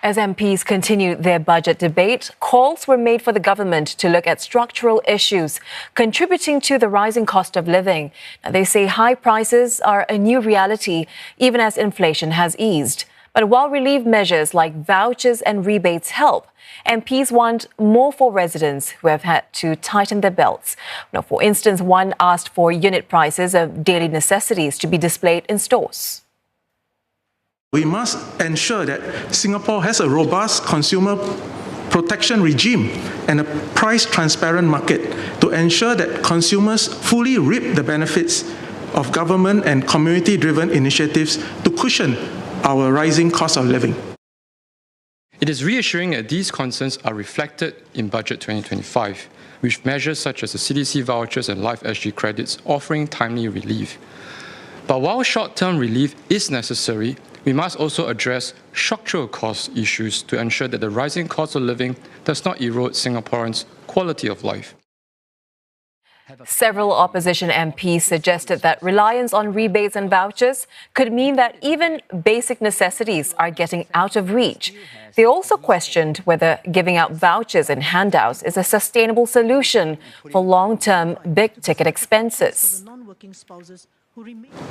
As MPs continued their budget debate, calls were made for the government to look at structural issues contributing to the rising cost of living. Now, they say high prices are a new reality, even as inflation has eased. But while relief measures like vouchers and rebates help, MPs want more for residents who have had to tighten their belts. Now, for instance, one asked for unit prices of daily necessities to be displayed in stores. We must ensure that Singapore has a robust consumer protection regime and a price-transparent market to ensure that consumers fully reap the benefits of government and community-driven initiatives to cushion our rising cost of living. It is reassuring that these concerns are reflected in Budget 2025, with measures such as the CDC vouchers and Life SG credits offering timely relief. But while short-term relief is necessary, we must also address structural cost issues to ensure that the rising cost of living does not erode Singaporeans' quality of life. Several opposition MPs suggested that reliance on rebates and vouchers could mean that even basic necessities are getting out of reach. They also questioned whether giving out vouchers and handouts is a sustainable solution for long-term big-ticket expenses.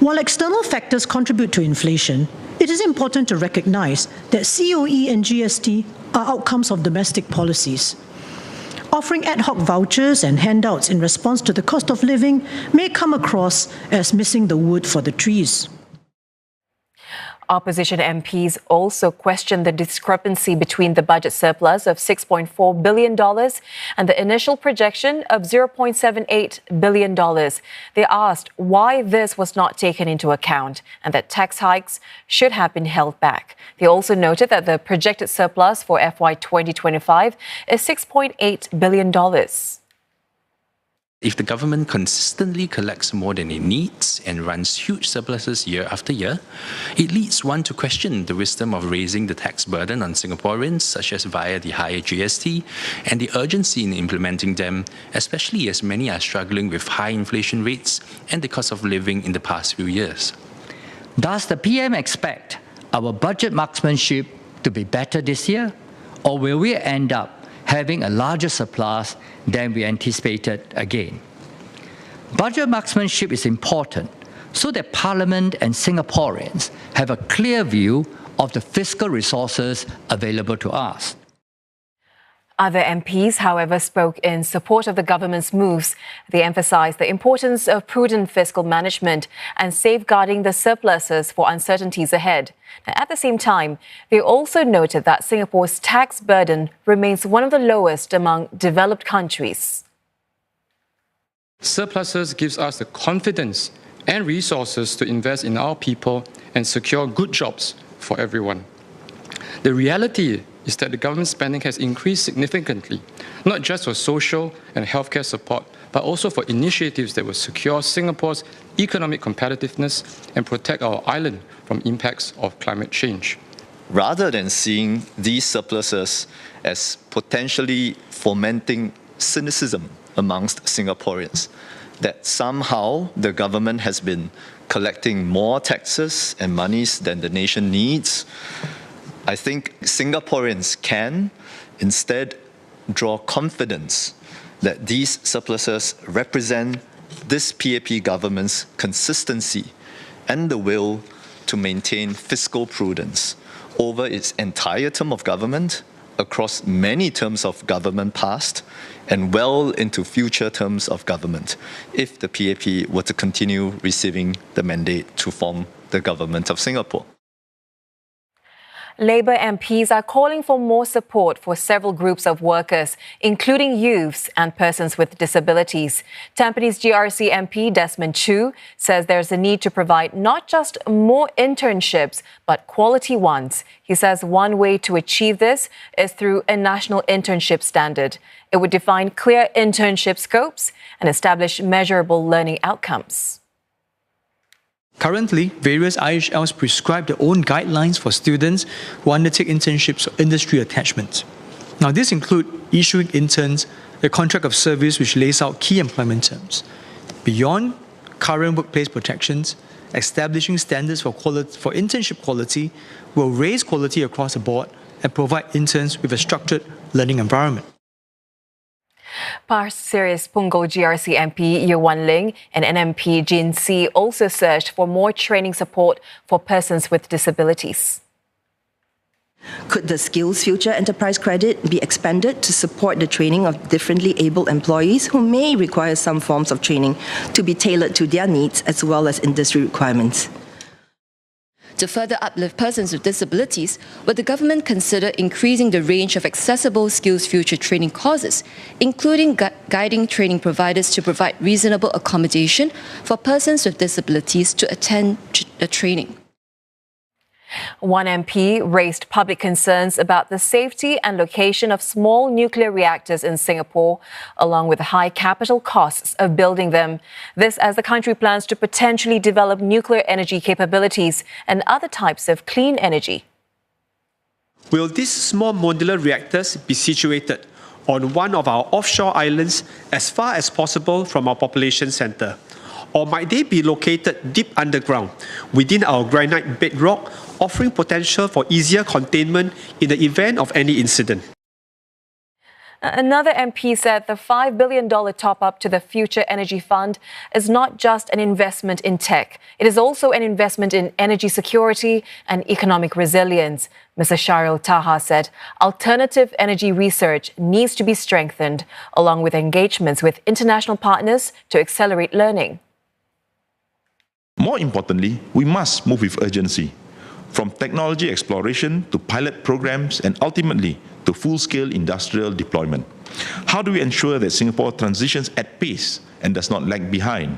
While external factors contribute to inflation, it is important to recognize that COE and GST are outcomes of domestic policies. Offering ad hoc vouchers and handouts in response to the cost of living may come across as missing the wood for the trees. Opposition MPs also questioned the discrepancy between the budget surplus of $6.4 billion and the initial projection of $0.78 billion. They asked why this was not taken into account and that tax hikes should have been held back. They also noted that the projected surplus for FY 2025 is $6.8 billion. If the government consistently collects more than it needs and runs huge surpluses year after year, it leads one to question the wisdom of raising the tax burden on Singaporeans, such as via the higher GST, and the urgency in implementing them, especially as many are struggling with high inflation rates and the cost of living in the past few years. Does the PM expect our budget marksmanship to be better this year, or will we end up having a larger surplus than we anticipated again? Budget marksmanship is important so that Parliament and Singaporeans have a clear view of the fiscal resources available to us. Other MPs, however, spoke in support of the government's moves. They emphasised the importance of prudent fiscal management and safeguarding the surpluses for uncertainties ahead. Now, at the same time, they also noted that Singapore's tax burden remains one of the lowest among developed countries. Surpluses gives us the confidence and resources to invest in our people and secure good jobs for everyone. The reality is that the government spending has increased significantly, not just for social and healthcare support, but also for initiatives that will secure Singapore's economic competitiveness and protect our island from impacts of climate change. Rather than seeing these surpluses as potentially fomenting cynicism amongst Singaporeans, that somehow the government has been collecting more taxes and monies than the nation needs, I think Singaporeans can instead draw confidence that these surpluses represent this PAP government's consistency and the will to maintain fiscal prudence over its entire term of government, across many terms of government past, and well into future terms of government, if the PAP were to continue receiving the mandate to form the government of Singapore. Labour MPs are calling for more support for several groups of workers, including youths and persons with disabilities. Tampines GRC MP Desmond Chew says there's a need to provide not just more internships, but quality ones. He says one way to achieve this is through a national internship standard. It would define clear internship scopes and establish measurable learning outcomes. Currently, various IHLs prescribe their own guidelines for students who undertake internships or industry attachments. Now, these include issuing interns a contract of service which lays out key employment terms. Beyond current workplace protections, establishing standards for internship quality will raise quality across the board and provide interns with a structured learning environment. Past Series Punggol GRC MP Yuan Ling and NMP Jin Si also searched for more training support for persons with disabilities. Could the Skills Future Enterprise Credit be expanded to support the training of differently able employees who may require some forms of training to be tailored to their needs as well as industry requirements? To further uplift persons with disabilities, will the government consider increasing the range of accessible Skills Future training courses, including guiding training providers to provide reasonable accommodation for persons with disabilities to attend the training? One MP raised public concerns about the safety and location of small nuclear reactors in Singapore, along with the high capital costs of building them. This as the country plans to potentially develop nuclear energy capabilities and other types of clean energy. Will these small modular reactors be situated on one of our offshore islands as far as possible from our population centre? Or might they be located deep underground within our granite bedrock, offering potential for easier containment in the event of any incident? Another MP said the $5 billion top-up to the Future Energy Fund is not just an investment in tech. It is also an investment in energy security and economic resilience. Mr. Shahril Taha said alternative energy research needs to be strengthened, along with engagements with international partners to accelerate learning. More importantly, we must move with urgency, from technology exploration to pilot programs and ultimately to full-scale industrial deployment. How do we ensure that Singapore transitions at pace and does not lag behind?